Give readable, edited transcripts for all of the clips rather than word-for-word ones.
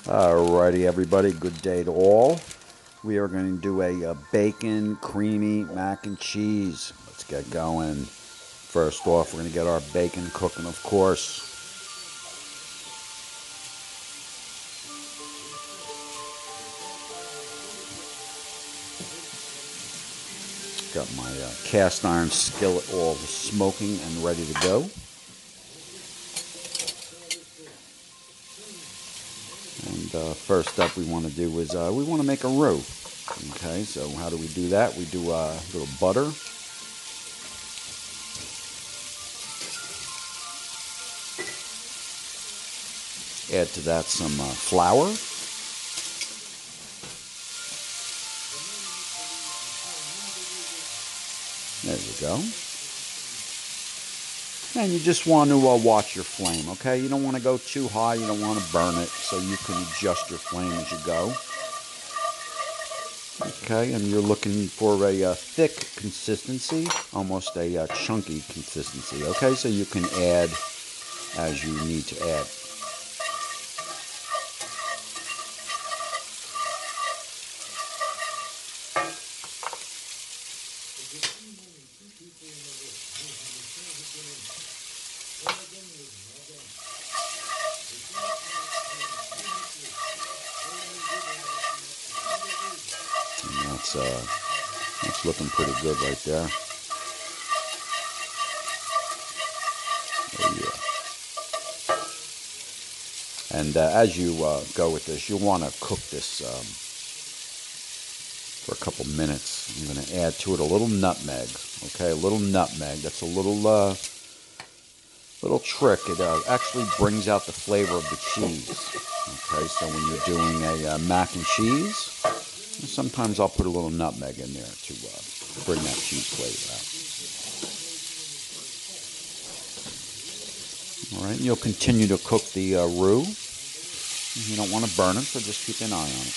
Alrighty, everybody, good day to all. We are going to do a bacon creamy mac and cheese. Let's get going. First off, we're going to get our bacon cooking, of course. Got my cast iron skillet all smoking and ready to go. And first up we want to do is we want to make a roux. Okay, so how do we do that? We do a little butter. Add to that some flour. There you go. And you just want to watch your flame, okay? You don't want to go too high, you don't want to burn it, so you can adjust your flame as you go. Okay, and you're looking for a thick consistency, almost a chunky consistency, okay? So you can add as you need to add. That's looking pretty good right there. Oh yeah. And as you go with this, you'll want to cook this for a couple minutes. I'm going to add to it a little nutmeg. Okay, a little nutmeg. That's a little trick. It actually brings out the flavor of the cheese. Okay, so when you're doing a mac and cheese, sometimes I'll put a little nutmeg in there to bring that cheese flavor out. All right, and you'll continue to cook the roux. You don't want to burn it, so just keep an eye on it.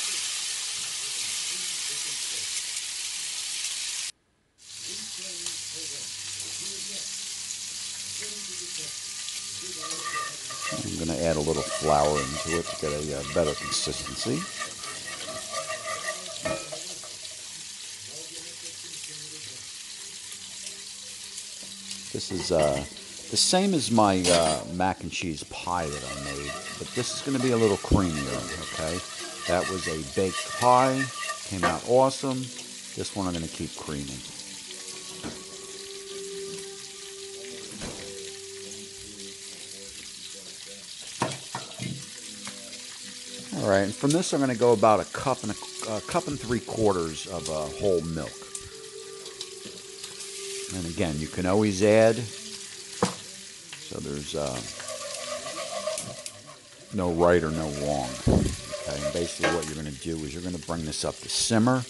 I'm going to add a little flour into it to get a better consistency. This is the same as my mac and cheese pie that I made, but this is going to be a little creamier, okay? That was a baked pie, came out awesome. This one I'm going to keep creaming. All right, and from this I'm going to go about a cup and 3/4 of whole milk. And again, you can always add, so there's no right or no wrong. Okay, and basically what you're going to do is you're going to bring this up to simmer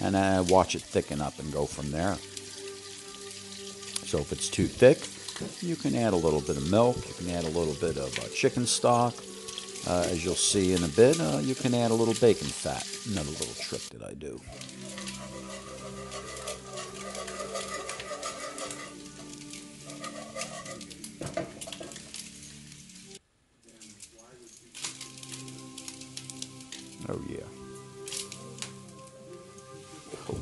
and watch it thicken up and go from there. So if it's too thick, you can add a little bit of milk, you can add a little bit of chicken stock. As you'll see in a bit, you can add a little bacon fat. Another little trick that I do. Oh yeah. Cool.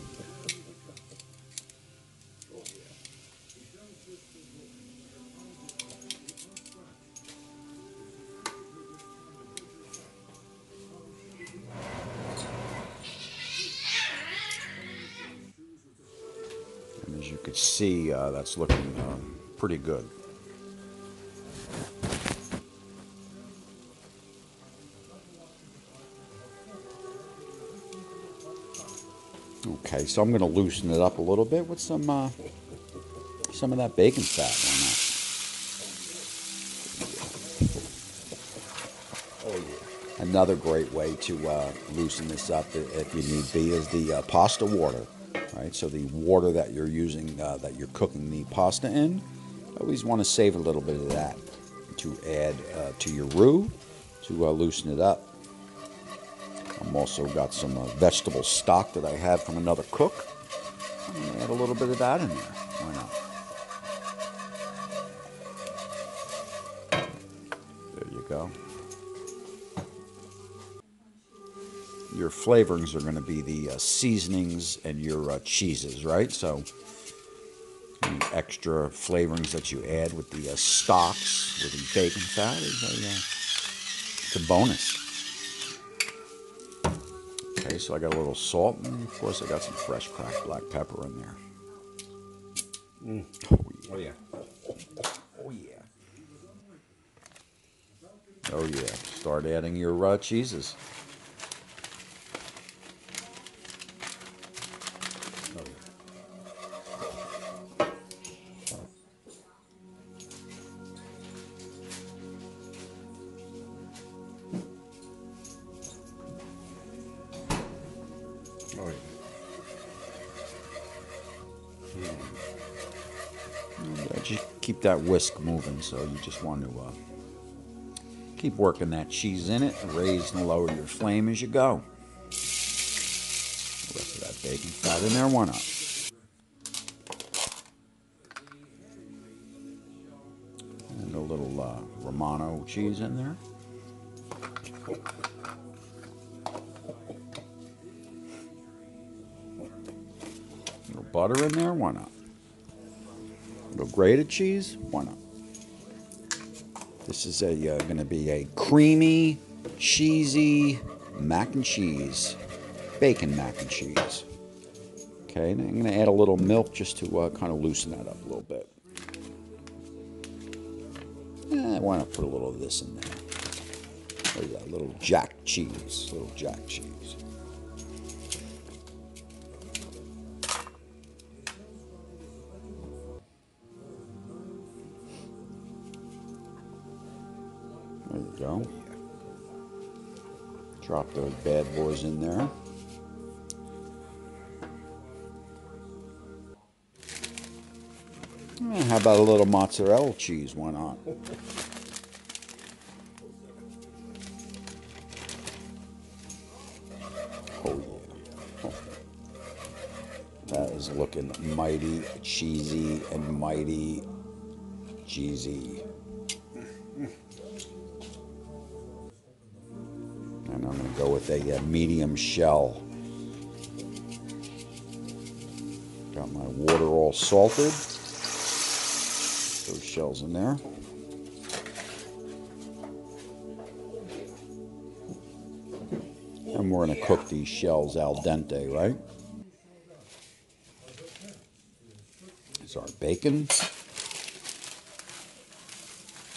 And as you can see, that's looking pretty good. Okay, so I'm going to loosen it up a little bit with some of that bacon fat on that. Oh yeah. Another great way to loosen this up, if you need be, is the pasta water. Right, so the water that you're using, that you're cooking the pasta in, always want to save a little bit of that to add to your roux to loosen it up. I'm also got some vegetable stock that I had from another cook. I'm going to add a little bit of that in there. Why not? There you go. your flavorings are going to be the seasonings and your cheeses, right? So any extra flavorings that you add with the stocks, with the bacon fat, it's a bonus. Okay, so I got a little salt, and of course I got some fresh cracked black pepper in there. Oh yeah. Oh yeah. Oh yeah. Start adding your cheeses. Oh, yeah. And, just keep that whisk moving, so you just want to keep working that cheese in it, raise and lower your flame as you go. The rest of that bacon fat in there, why not? And a little Romano cheese in there. A little butter in there, why not? A little grated cheese, why not? This is going to be a creamy, cheesy mac and cheese, bacon mac and cheese. Okay, and I'm going to add a little milk just to kind of loosen that up a little bit. Why not put a little of this in there? There you go, a little jack cheese, There you go. Drop those bad boys in there. How about a little mozzarella cheese? Why not? Oh yeah. That is looking mighty cheesy and mighty cheesy. And I'm going to go with a medium shell. Got my water all salted. Those shells in there. And we're going to cook these shells al dente, right? Here's our bacon.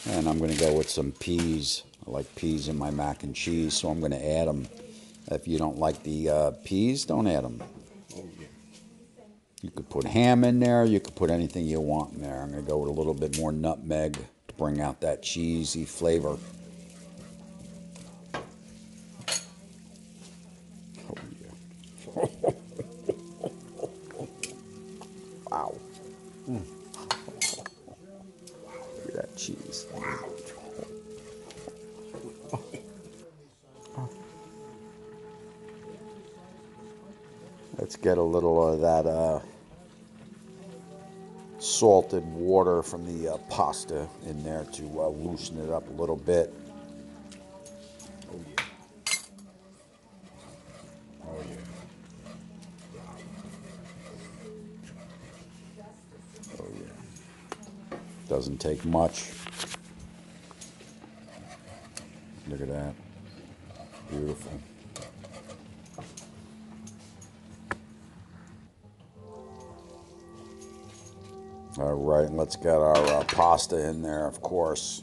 And I'm going to go with some peas. I like peas in my mac and cheese, so I'm going to add them. If you don't like the peas, don't add them. You could put ham in there. You could put anything you want in there. I'm going to go with a little bit more nutmeg to bring out that cheesy flavor. Oh, yeah. Wow. Look at that cheese. Let's get a little of that salted water from the pasta in there to loosen it up a little bit. Oh yeah. Oh yeah. Oh yeah. Doesn't take much. Look at that. Beautiful. All right, let's get our pasta in there, of course.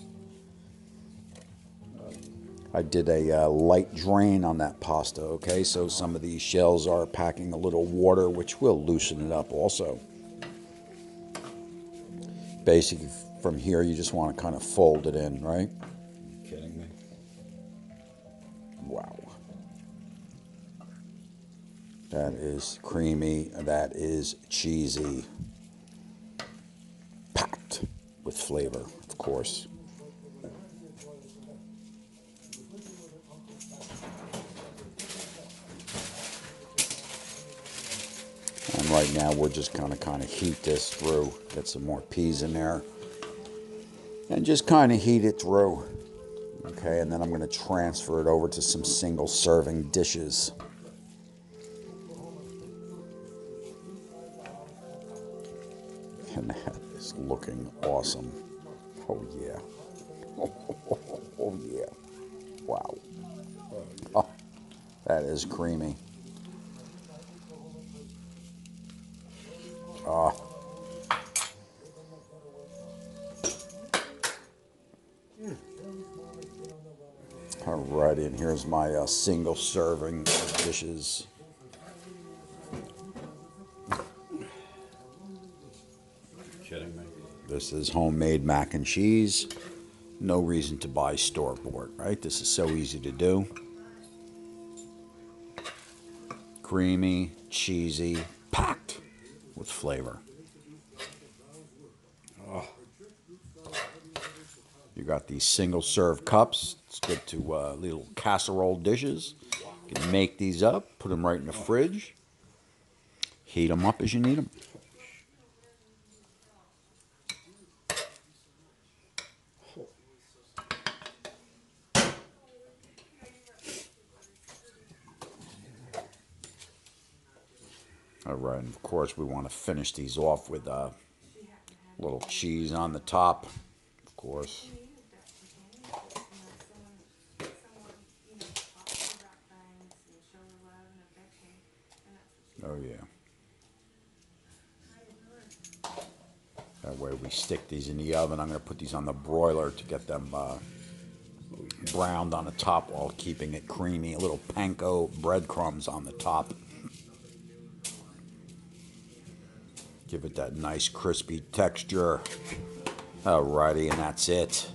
I did a light drain on that pasta, okay? So some of these shells are packing a little water, which will loosen it up also. Basically, from here, you just want to kind of fold it in, right? Are you kidding me? Wow. That is creamy. That is cheesy. Packed with flavor, of course. And right now we're just gonna kind of heat this through. Get some more peas in there. And just kind of heat it through. Okay, and then I'm going to transfer it over to some single serving dishes. And that is looking awesome. Oh yeah. Oh yeah. Wow. Oh, that is creamy. Ah. Alrighty, and here's my single serving of dishes. Kidding me? This is homemade mac and cheese. No reason to buy store-bought, right? This is so easy to do. Creamy, cheesy, packed with flavor. Oh, You got these single-serve cups. It's good to little casserole dishes. You can make these up, put them right in the fridge, heat them up as you need them. All right, and of course we want to finish these off with a little cheese on the top, of course. Oh yeah. That way we stick these in the oven. I'm going to put these on the broiler to get them browned on the top while keeping it creamy. A little panko breadcrumbs on the top. Give it that nice crispy texture. Alrighty, and that's it.